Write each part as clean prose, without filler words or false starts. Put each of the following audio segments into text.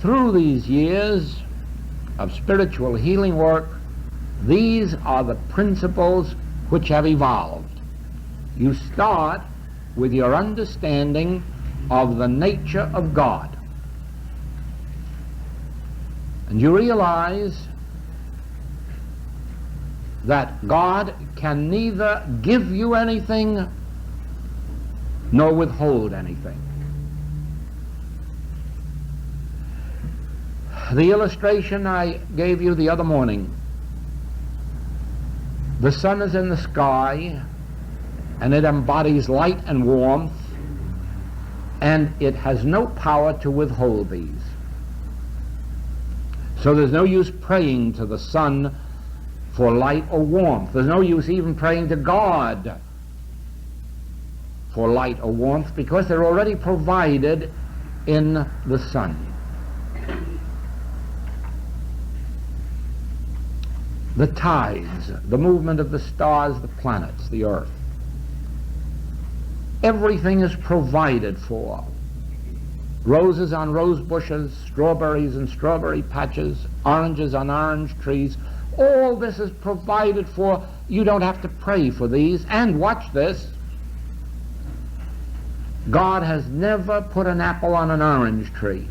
through these years of spiritual healing work, these are the principles which have evolved. You start with your understanding of the nature of God. And you realize that God can neither give you anything nor withhold anything. The illustration I gave you the other morning, the sun is in the sky and it embodies light and warmth, and it has no power to withhold these. So there's no use praying to the sun for light or warmth. There's no use even praying to God for light or warmth, because they're already provided in the sun. The tides, the movement of the stars, the planets, the earth. Everything is provided for. Roses on rose bushes, strawberries in strawberry patches, oranges on orange trees. All this is provided for. You don't have to pray for these. And watch this. God has never put an apple on an orange tree.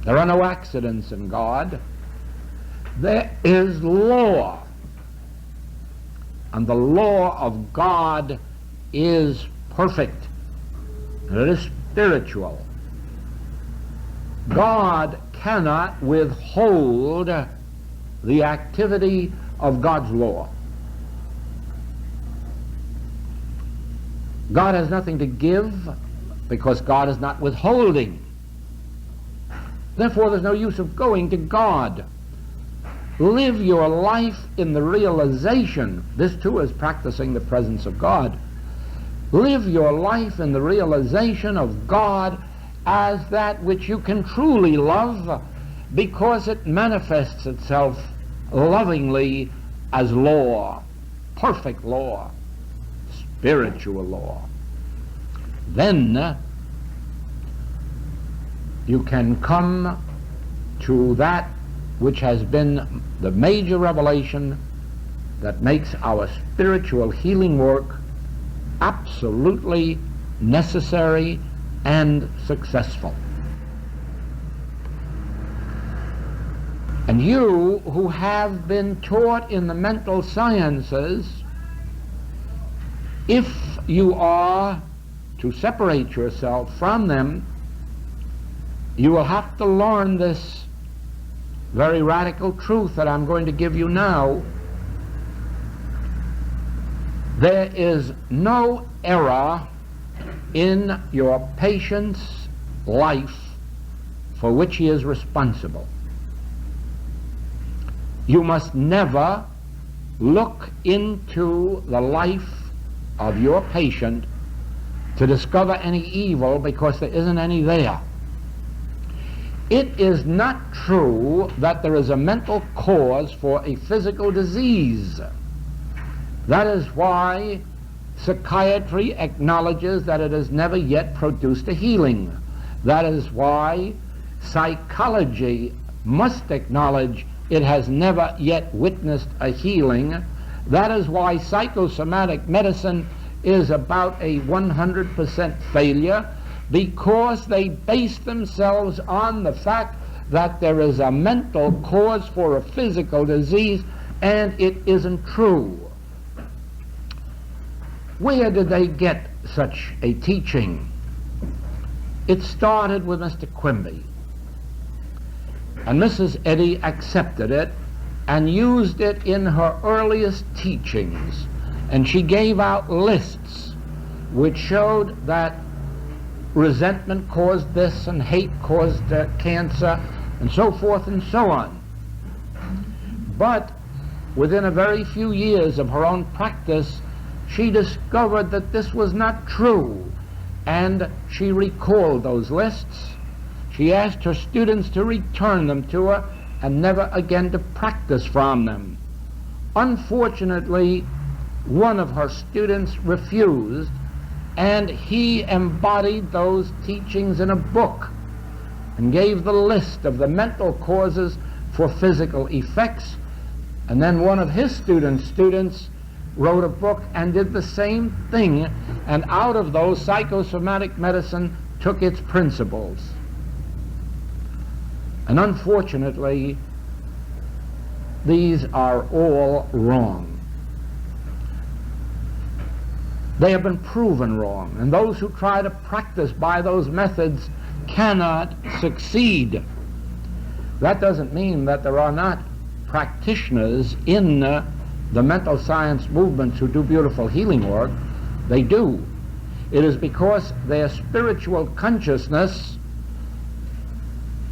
There are no accidents in God. There is law. And the law of God is perfect. And it is spiritual. God cannot withhold the activity of God's law. God has nothing to give because God is not withholding. Therefore, there's no use of going to God. Live your life in the realization, this too is practicing the presence of God. Live your life in the realization of God as that which you can truly love, because it manifests itself lovingly as law, perfect law, spiritual law. Then you can come to that which has been the major revelation that makes our spiritual healing work absolutely necessary and successful. And you who have been taught in the mental sciences, if you are to separate yourself from them, you will have to learn this very radical truth that I'm going to give you now. There is no error in your patient's life for which he is responsible. You must never look into the life of your patient to discover any evil, because there isn't any there. It is not true that there is a mental cause for a physical disease. That is why psychiatry acknowledges that it has never yet produced a healing. That is why psychology must acknowledge it has never yet witnessed a healing. That is why psychosomatic medicine is about a 100% failure, because they base themselves on the fact that there is a mental cause for a physical disease, and it isn't true. Where did they get such a teaching? It started with Mr. Quimby. And Mrs. Eddy accepted it and used it in her earliest teachings. And she gave out lists which showed that resentment caused this and hate caused cancer and so forth and so on. But within a very few years of her own practice, she discovered that this was not true, and she recalled those lists. She asked her students to return them to her and never again to practice from them. Unfortunately, one of her students refused, and he embodied those teachings in a book. and gave the list of the mental causes for physical effects. And then one of his students wrote a book and did the same thing, and out of those psychosomatic medicine took its principles. And unfortunately, these are all wrong. They have been proven wrong, and those who try to practice by those methods cannot succeed. That doesn't mean that there are not practitioners in the mental science movements who do beautiful healing work. They do. It is because their spiritual consciousness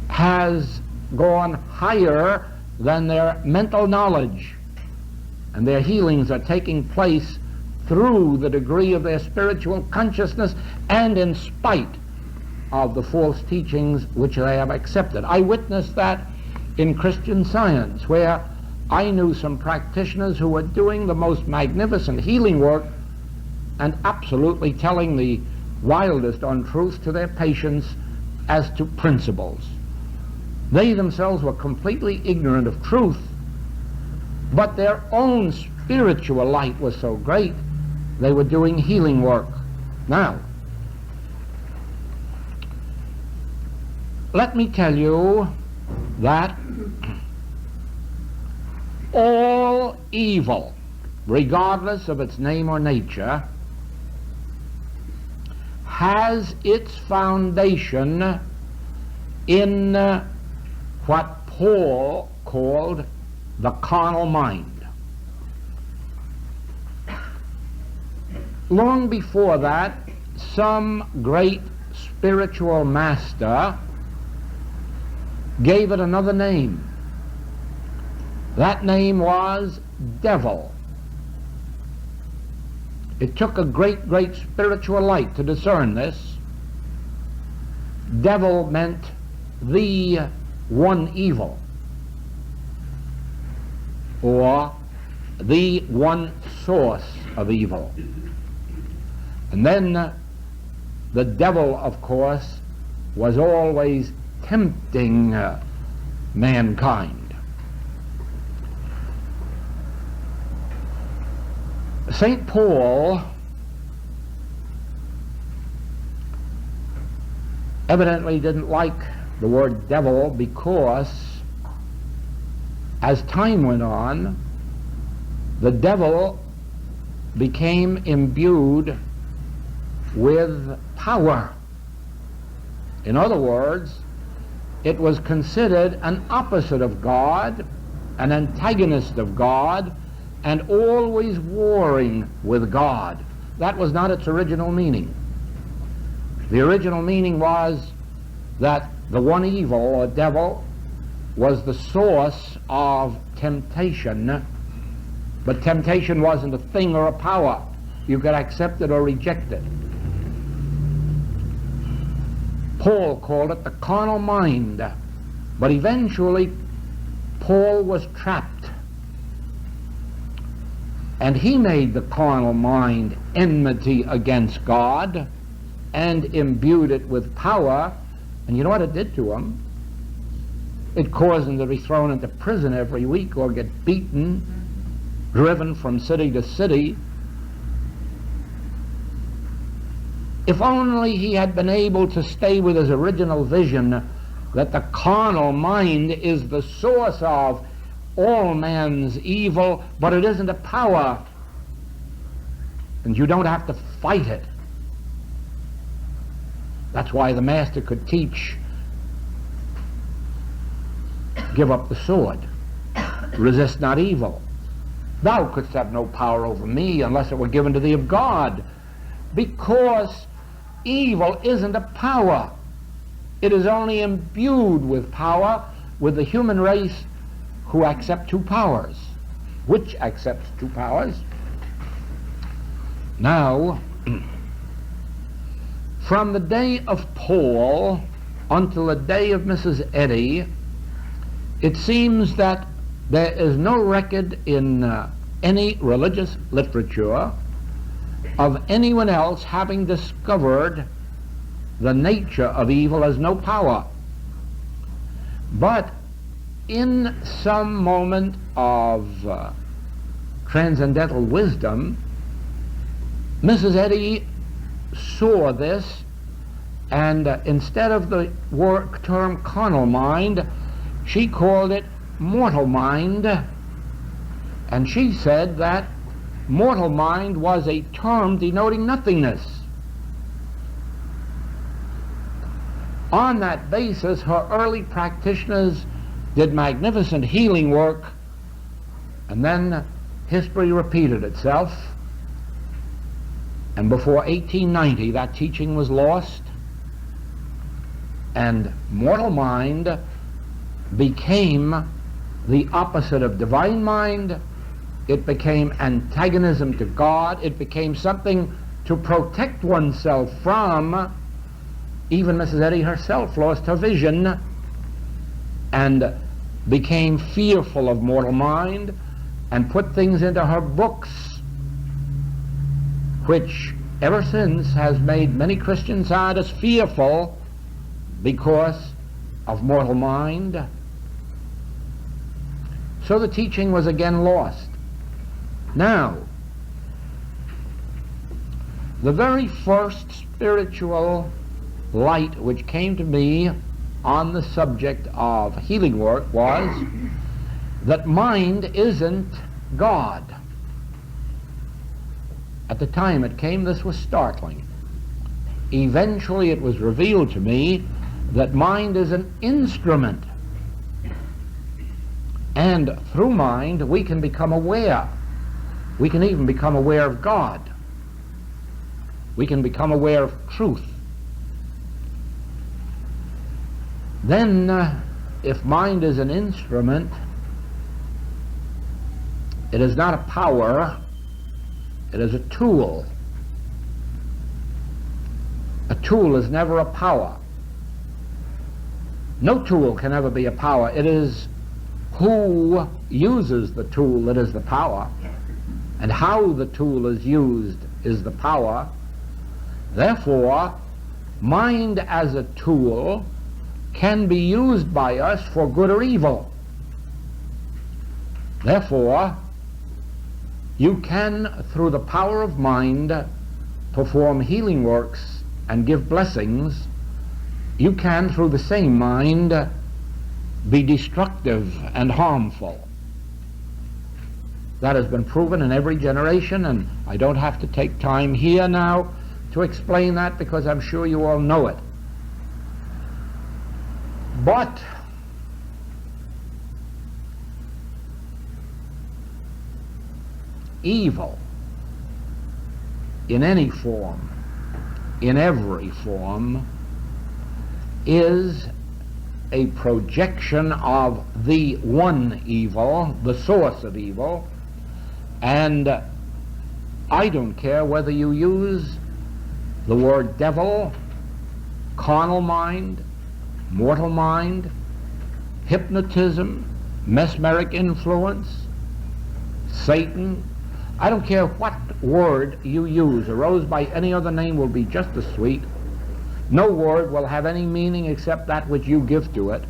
has gone higher than their mental knowledge, and their healings are taking place through the degree of their spiritual consciousness and in spite of the false teachings which they have accepted. I witnessed that in Christian Science, where I knew some practitioners who were doing the most magnificent healing work and absolutely telling the wildest untruths to their patients as to principles. They themselves were completely ignorant of truth, but their own spiritual light was so great, they were doing healing work. Now, let me tell you that all evil, regardless of its name or nature, has its foundation in what Paul called the carnal mind. Long before that, some great spiritual master gave it another name. That name was devil. It took a great spiritual light to discern this. Devil meant the one evil, or the one source of evil. And then the devil, of course, was always tempting mankind. St. Paul evidently didn't like the word devil, because as time went on, the devil became imbued with power. In other words, it was considered an opposite of God, an antagonist of God, and always warring with God. That was not its original meaning. The original meaning was that the one evil, or devil, was the source of temptation, but temptation wasn't a thing or a power. You could accept it or reject it. Paul called it the carnal mind, but eventually Paul was trapped, and he made the carnal mind enmity against God and imbued it with power. And you know what it did to him? It caused him to be thrown into prison every week, or get beaten, driven from city to city. If only he had been able to stay with his original vision that the carnal mind is the source of all man's evil, but it isn't a power, and you don't have to fight it. That's why the master could teach, give up the sword, resist not evil. Thou couldst have no power over me unless it were given to thee of God, because evil isn't a power. It is only imbued with power with the human race who accept two powers. Which accepts two powers? Now, from the day of Paul until the day of Mrs. Eddy, it seems that there is no record in any religious literature of anyone else having discovered the nature of evil as no power. But in some moment of transcendental wisdom, Mrs. Eddy saw this, and instead of the term carnal mind, she called it mortal mind, and she said that mortal mind was a term denoting nothingness. On that basis, her early practitioners did magnificent healing work, and then history repeated itself, and before 1890 that teaching was lost, and mortal mind became the opposite of divine mind. It became antagonism to God. It became something to protect oneself from. Even Mrs. Eddy herself lost her vision and became fearful of mortal mind and put things into her books which ever since has made many Christian scientists fearful because of mortal mind. So the teaching was again lost. Now, the very first spiritual light which came to me on the subject of healing work was that mind isn't God. At the time it came, this was startling. Eventually it was revealed to me that mind is an instrument, and through mind we can become aware. We can even become aware of God. We can become aware of truth. Then, if mind is an instrument, it is not a power, it is a tool. A tool is never a power. No tool can ever be a power. It is who uses the tool that is the power, and how the tool is used is the power. Therefore, mind as a tool can be used by us for good or evil. Therefore, you can, through the power of mind, perform healing works and give blessings. You can, through the same mind, be destructive and harmful. That has been proven in every generation, and I don't have to take time here now to explain that because I'm sure you all know it. But evil, in any form, in every form, is a projection of the one evil, the source of evil, and I don't care whether you use the word devil, carnal mind, mortal mind, hypnotism, mesmeric influence, Satan. I don't care what word you use. A rose by any other name will be just as sweet. No word will have any meaning except that which you give to it.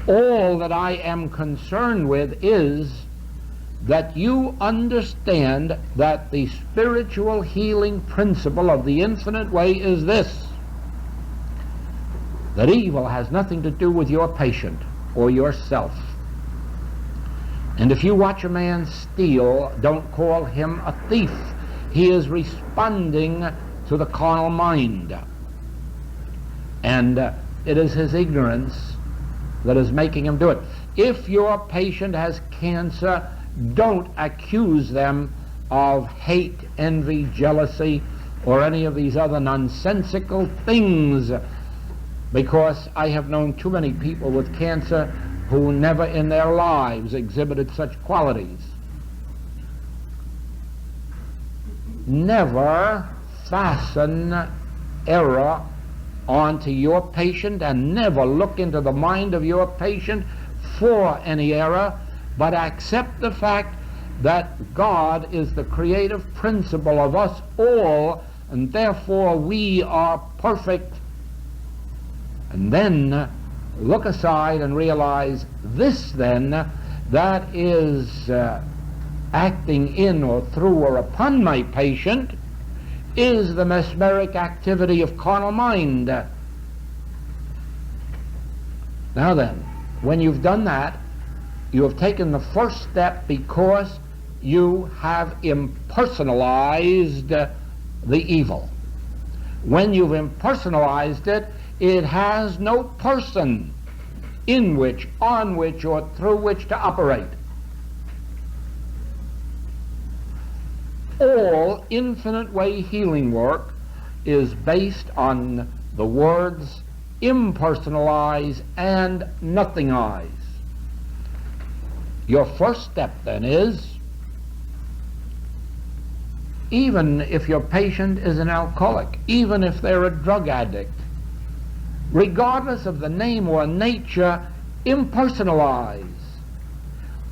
All that I am concerned with is that you understand that the spiritual healing principle of the infinite way is this: that evil has nothing to do with your patient or yourself. And if you watch a man steal, don't call him a thief. He is responding to the carnal mind. And it is his ignorance that is making him do it. If your patient has cancer, don't accuse them of hate, envy, jealousy, or any of these other nonsensical things, because I have known too many people with cancer who never in their lives exhibited such qualities. Never fasten error onto your patient, and never look into the mind of your patient for any error, but accept the fact that God is the creative principle of us all, and therefore we are perfect. And then look aside and realize this then, that is acting in or through or upon my patient, is the mesmeric activity of carnal mind. Now then, when you've done that, you have taken the first step, because you have impersonalized the evil. When you've impersonalized it, it has no person in which, on which, or through which to operate. All infinite way healing work is based on the words impersonalize and nothingize. Your first step then is, even if your patient is an alcoholic, even if they're a drug addict, regardless of the name or nature, impersonalize.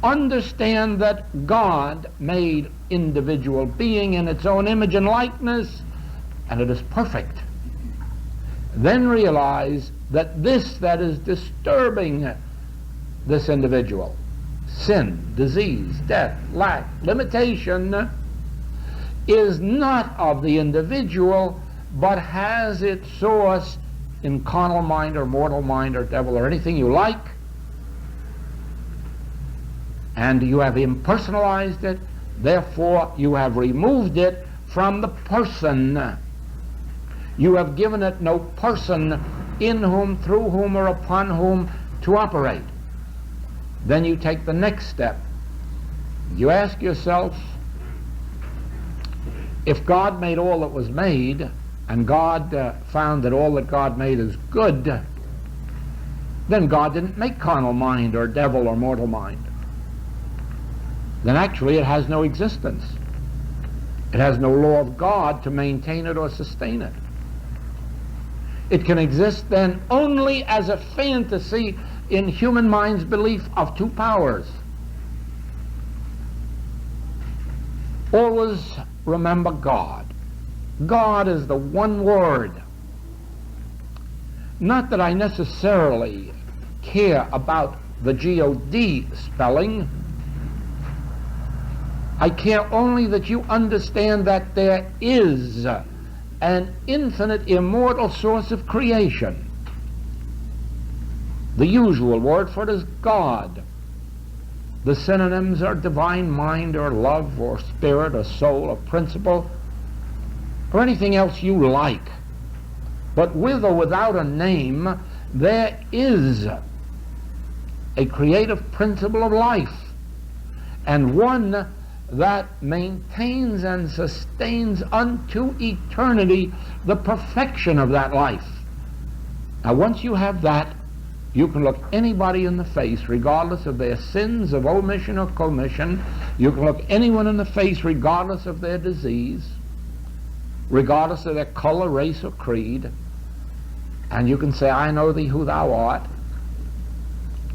Understand that God made individual being in its own image and likeness, and it is perfect. Then realize that this that is disturbing this individual, sin, disease, death, lack, limitation, is not of the individual, but has its source in carnal mind or mortal mind or devil or anything you like, and you have impersonalized it. Therefore you have removed it from the person. You have given it no person in whom, through whom, or upon whom to operate. Then you take the next step. You ask yourself, if God made all that was made, and God found that all that God made is good, then God didn't make carnal mind or devil or mortal mind. Then actually it has no existence. It has no law of God to maintain it or sustain it. It can exist then only as a fantasy in human mind's belief of two powers. Always remember God. God is the one word. Not that I necessarily care about the G-O-D spelling. I care only that you understand that there is an infinite, immortal source of creation. The usual word for it is God. The synonyms are divine mind or love or spirit or soul or principle or anything else you like. But with or without a name, there is a creative principle of life, and one that maintains and sustains unto eternity the perfection of that life. Now once you have that, you can look anybody in the face regardless of their sins of omission or commission. You can look anyone in the face regardless of their disease, regardless of their color, race, or creed, and you can say, I know thee who thou art,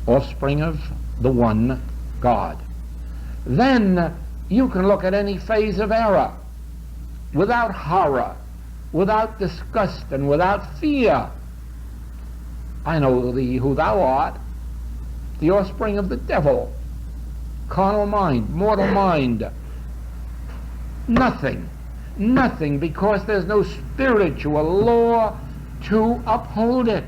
offspring of the one God. Then you can look at any phase of error without horror, without disgust, and without fear. I know thee who thou art, the offspring of the devil, carnal mind, mortal mind. Nothing, because there's no spiritual law to uphold it.